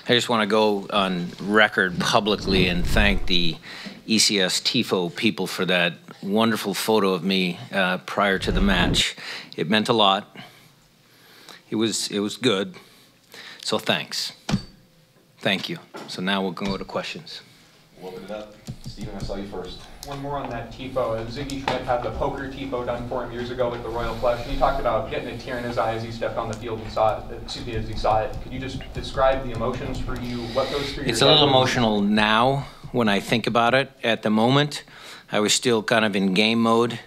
I just want to go on record publicly and thank the ECS TIFO people for that wonderful photo of me prior to the match. It meant a lot. It was good. So thanks. Thank you. So now we'll go to questions. We'll open it up. Stephen, I saw you first. One more on that TIFO. Ziggy Schmidt had the poker TIFO done for him years ago with the Royal Flush, and he talked about getting a tear in his eye as he stepped on the field and saw it, as he saw it. Could you just describe the emotions for you, what goes through your head? It's a little emotional now when I think about it. At the moment, I was still kind of in game mode.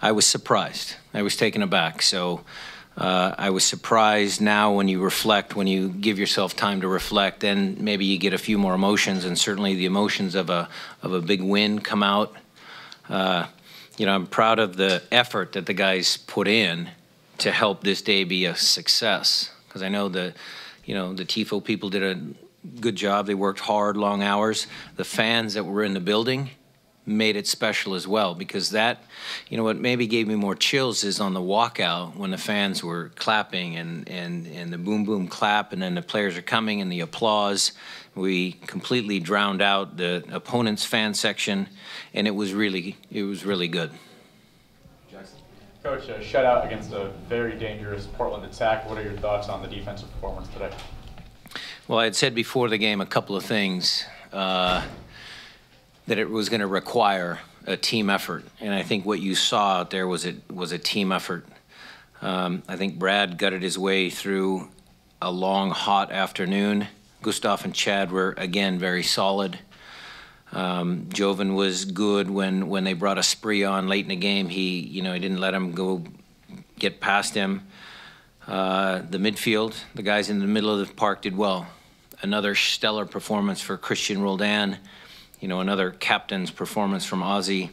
I was surprised. I was taken aback. So I was surprised. Now when you reflect, when you give yourself time to reflect, then maybe you get a few more emotions, and certainly the emotions of a big win come out. You know, I'm proud of the effort that the guys put in to help this day be a success, because I know the TIFO people did a good job. They worked hard, long hours. The fans that were in the building made it special as well, because that, what maybe gave me more chills is on the walkout when the fans were clapping and the boom boom clap, and then the players are coming and the applause. We completely drowned out the opponent's fan section, and it was really good. Jackson. Coach, a shutout against a very dangerous Portland attack. What are your thoughts on the defensive performance today? Well, I had said before the game a couple of things. That it was going to require a team effort, and I think what you saw out there was a team effort. I think Brad gutted his way through a long, hot afternoon. Gustav and Chad were again very solid. Jovan was good when they brought a spree on late in the game. He didn't let him go get past him. The midfield, the guys in the middle of the park did well. Another stellar performance for Christian Roldan. Another captain's performance from Ozzy,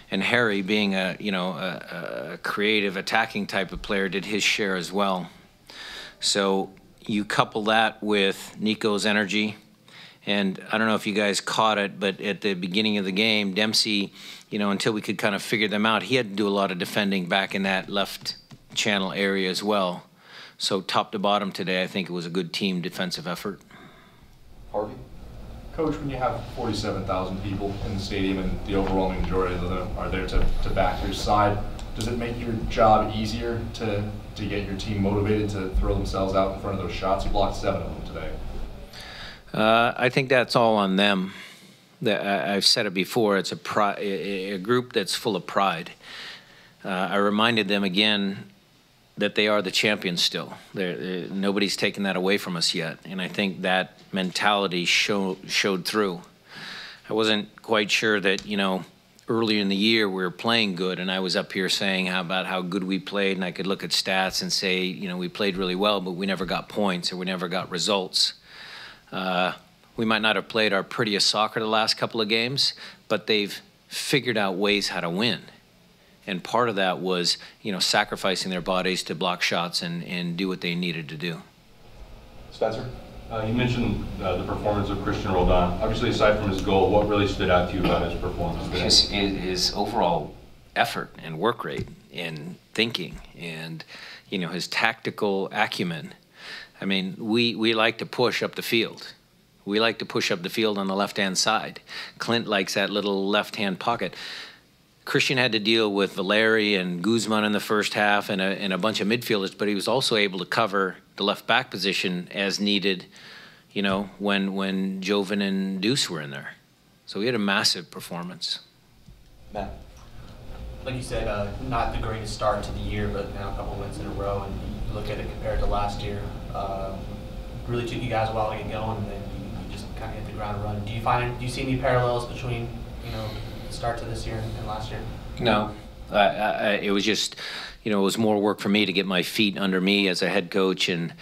and Harry, being a creative attacking type of player, did his share as well. So you couple that with Nico's energy, and I don't know if you guys caught it, but at the beginning of the game, Dempsey, until we could kind of figure them out, he had to do a lot of defending back in that left channel area as well. So top to bottom today, I think it was a good team defensive effort. Harvey? Coach, when you have 47,000 people in the stadium and the overwhelming majority of them are there to back your side, does it make your job easier to get your team motivated to throw themselves out in front of those shots? You blocked 7 of them today. I think that's all on them. I've said it before, it's a group that's full of pride. I reminded them again that they are the champions still. Nobody's taken that away from us yet, and I think that mentality showed through. I wasn't quite sure that, earlier in the year we were playing good, and I was up here saying about how good we played, and I could look at stats and say, we played really well, but we never got points or we never got results. We might not have played our prettiest soccer the last couple of games, but they've figured out ways how to win. And part of that was, sacrificing their bodies to block shots and do what they needed to do. Schmetzer? You mentioned the performance of Christian Roldan. Obviously, aside from his goal, what really stood out to you about his performance today? His overall effort and work rate and thinking and, his tactical acumen. I mean, we like to push up the field. We like to push up the field on the left-hand side. Clint likes that little left-hand pocket. Christian had to deal with Valeri and Guzman in the first half and a bunch of midfielders, but he was also able to cover the left back position as needed, when Jovan and Deuce were in there. So he had a massive performance. Matt? Like you said, not the greatest start to the year, but now a couple wins in a row, and you look at it compared to last year. Really took you guys a while to get going, and then you just kind of hit the ground running. Do you see any parallels between, the start to this year and last year? No. It was just, it was more work for me to get my feet under me as a head coach, and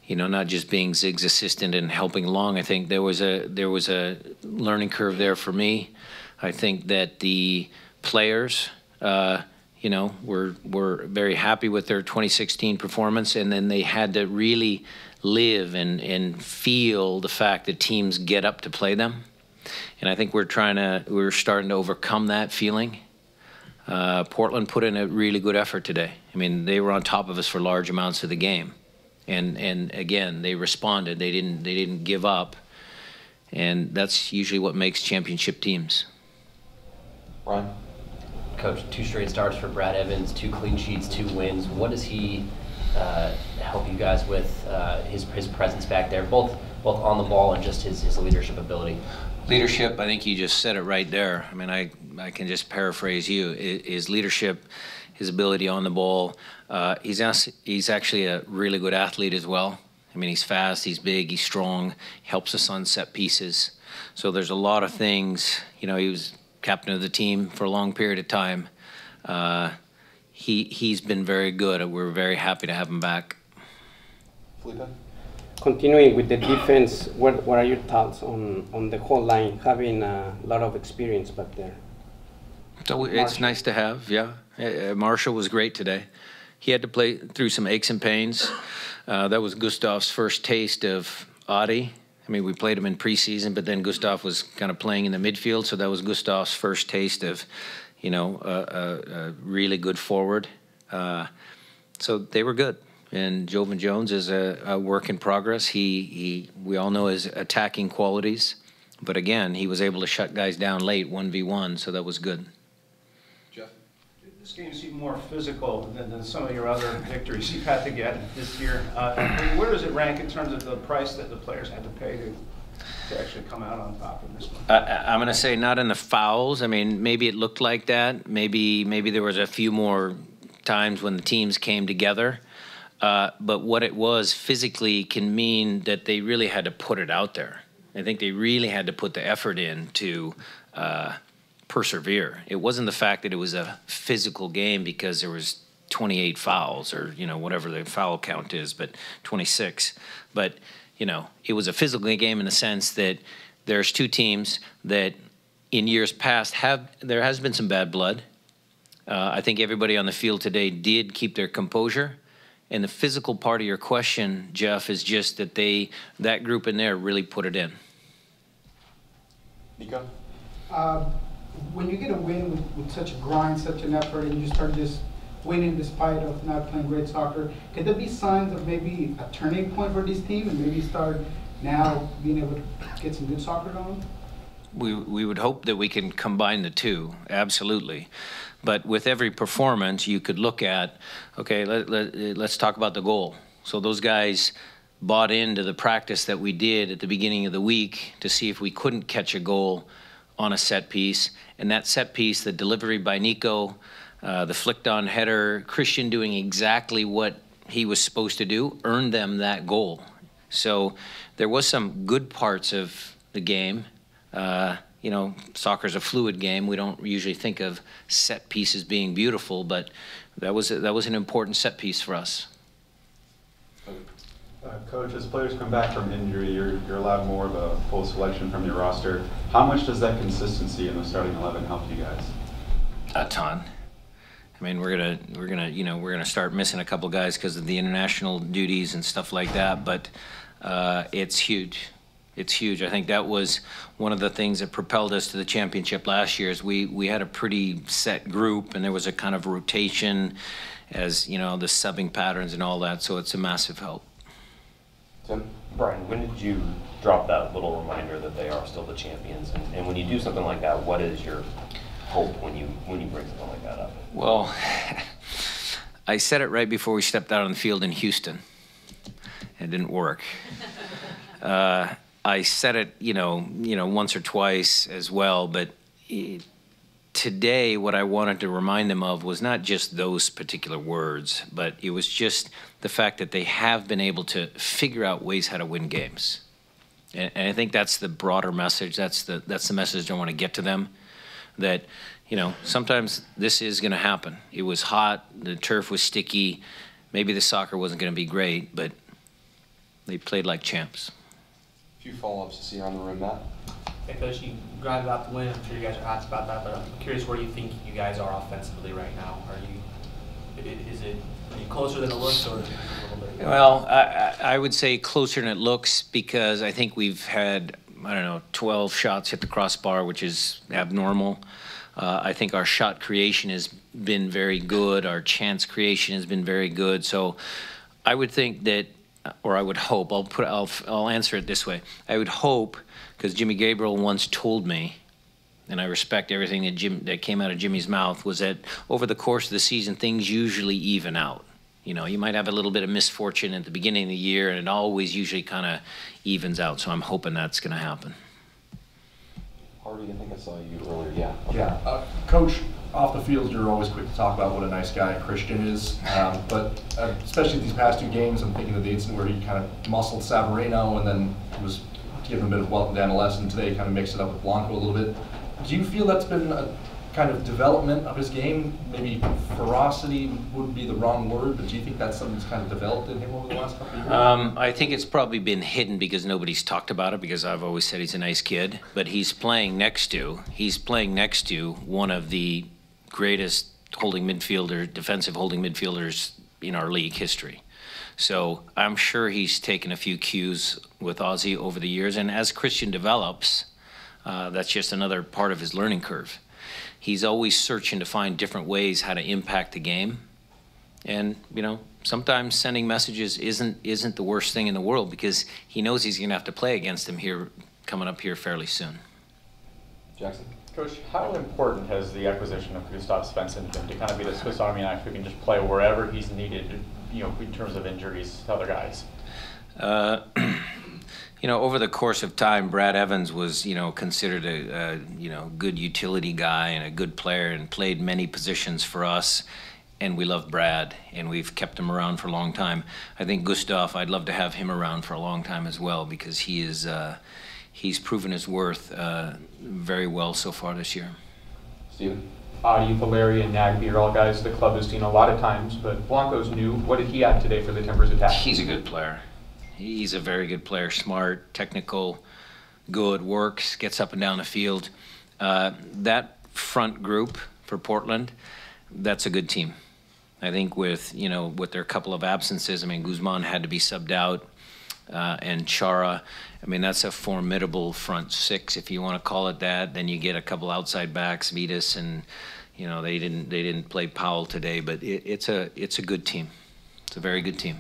not just being Zig's assistant and helping along. I think there was a learning curve there for me. I think that the players, were very happy with their 2016 performance, and then they had to really live and feel the fact that teams get up to play them. And I think we're starting to overcome that feeling. Portland put in a really good effort today. I mean, they were on top of us for large amounts of the game, and again, they responded. They didn't give up. And that's usually what makes championship teams. Ryan? Coach, 2 straight starts for Brad Evans, 2 clean sheets, 2 wins. What does he help you guys with, his presence back there, both on the ball and just his leadership ability? Leadership, I think you just said it right there. I mean, I can just paraphrase you. His leadership, his ability on the ball. He's actually a really good athlete as well. I mean, he's fast, he's big, he's strong, helps us on set pieces. So there's a lot of things. You know, he was captain of the team for a long period of time. He's been very good. We're very happy to have him back. Felipe? Continuing with the defense, what are your thoughts on the whole line, having a lot of experience back there? So it's nice to have, yeah. Marshall was great today. He had to play through some aches and pains. That was Gustav's first taste of Adi. I mean, we played him in preseason, but then Gustav was kind of playing in the midfield, so that was Gustav's first taste of, you know, a really good forward. So they were good. And Jovan Jones is a work in progress. We all know his attacking qualities, but again, he was able to shut guys down late, 1v1, so that was good. Jeff? This game seemed more physical than some of your other victories you've had to get this year. Where does it rank in terms of the price that the players had to pay to actually come out on top in this one? I'm going to say not in the fouls. I mean, maybe it looked like that. Maybe there was a few more times when the teams came together. But what it was physically can mean that they really had to put it out there. I think they really had to put the effort in to persevere. It wasn't the fact that it was a physical game because there was 28 fouls or, you know, whatever the foul count is, but 26. But, you know, it was a physical game in the sense that there's 2 teams that in years past there has been some bad blood. I think everybody on the field today did keep their composure. And the physical part of your question, Jeff, is just that that group in there really put it in. Nico? When you get a win with such a grind, such an effort, and you start just winning despite of not playing great soccer, could there be signs of maybe a turning point for this team and maybe start now being able to get some good soccer going? We would hope that we can combine the two, absolutely. But with every performance, you could look at, okay, let's talk about the goal. So those guys bought into the practice that we did at the beginning of the week to see if we couldn't catch a goal on a set piece. And that set piece, the delivery by Nico, the flicked on header, Christian doing exactly what he was supposed to do, earned them that goal. So there was some good parts of the game. You know, soccer's a fluid game. We don't usually think of set pieces being beautiful, but that was an important set piece for us. Coach, as players come back from injury, you're allowed more of a full selection from your roster. How much does that consistency in the starting 11 help you guys? A ton. I mean, we're gonna start missing a couple guys because of the international duties and stuff like that, but it's huge. It's huge. I think that was one of the things that propelled us to the championship last year. Is we had a pretty set group, and there was a kind of rotation, as you know, the subbing patterns and all that. So it's a massive help. Tim? Brian, when did you drop that little reminder that they are still the champions? And when you do something like that, what is your hope when you bring something like that up? Well, I said it right before we stepped out on the field in Houston. It didn't work. I said it, you know, once or twice as well, but today what I wanted to remind them of was not just those particular words, but it was just the fact that they have been able to figure out ways how to win games. And I think that's the broader message. That's the message I want to get to them, that, you know, sometimes this is going to happen. It was hot, the turf was sticky, maybe the soccer wasn't going to be great, but they played like champs. A few follow-ups to see around the room, Matt. Hey, Coach, you grinded out the win. I'm sure you guys are hot about that, but I'm curious where you think you guys are offensively right now. Are you closer than it looks, or is it a little bit? Well, I would say closer than it looks because I think we've had, 12 shots hit the crossbar, which is abnormal. I think our shot creation has been very good. Our chance creation has been very good. So I would think that or I would hope, I'll answer it this way. I would hope, because Jimmy Gabriel once told me, and I respect everything that came out of Jimmy's mouth, was that over the course of the season, things usually even out. You know, you might have a little bit of misfortune at the beginning of the year, and it always usually kind of evens out. So I'm hoping that's going to happen. Harvey, I think I saw you earlier. Yeah. Okay. Yeah. Coach, off the field, you're always quick to talk about what a nice guy Christian is. But especially these past two games, I'm thinking of the incident where he kind of muscled Savarino and then was giving a bit of welcome down a lesson today, kind of mixed it up with Blanco a little bit. Do you feel that's been a kind of development of his game? Maybe ferocity would be the wrong word, but do you think that's something that's kind of developed in him over the last couple of years? I think it's probably been hidden because nobody's talked about it, because I've always said he's a nice kid. But he's playing next to one of the greatest defensive holding midfielders in our league history. So I'm sure he's taken a few cues with Ozzy over the years, and as Christian develops, that's just another part of his learning curve. He's always searching to find different ways how to impact the game. And, you know, sometimes sending messages isn't the worst thing in the world, because he knows he's going to have to play against him here, coming up here fairly soon. Jackson? Coach, how important has the acquisition of Gustav Svensson been to kind of be the Swiss Army knife who can just play wherever he's needed, you know, in terms of injuries to other guys? You know, over the course of time, Brad Evans was, you know, considered a good utility guy and a good player, and played many positions for us. And we love Brad, and we've kept him around for a long time. I think Gustav, I'd love to have him around for a long time as well, because he's proven his worth very well so far this year. Steven? You, Valeri, and Nagby are all guys the club has seen a lot of times, but Blanco's new. What did he add today for the Timbers attack? He's a good player. He's a very good player, smart, technical, good, works, gets up and down the field. That front group for Portland, that's a good team. I think with their couple of absences, I mean, Guzman had to be subbed out, and Chara, I mean, that's a formidable front six, if you want to call it that. Then you get a couple outside backs, Vitas, and, you know, they didn't play Powell today, but it's a good team. It's a very good team.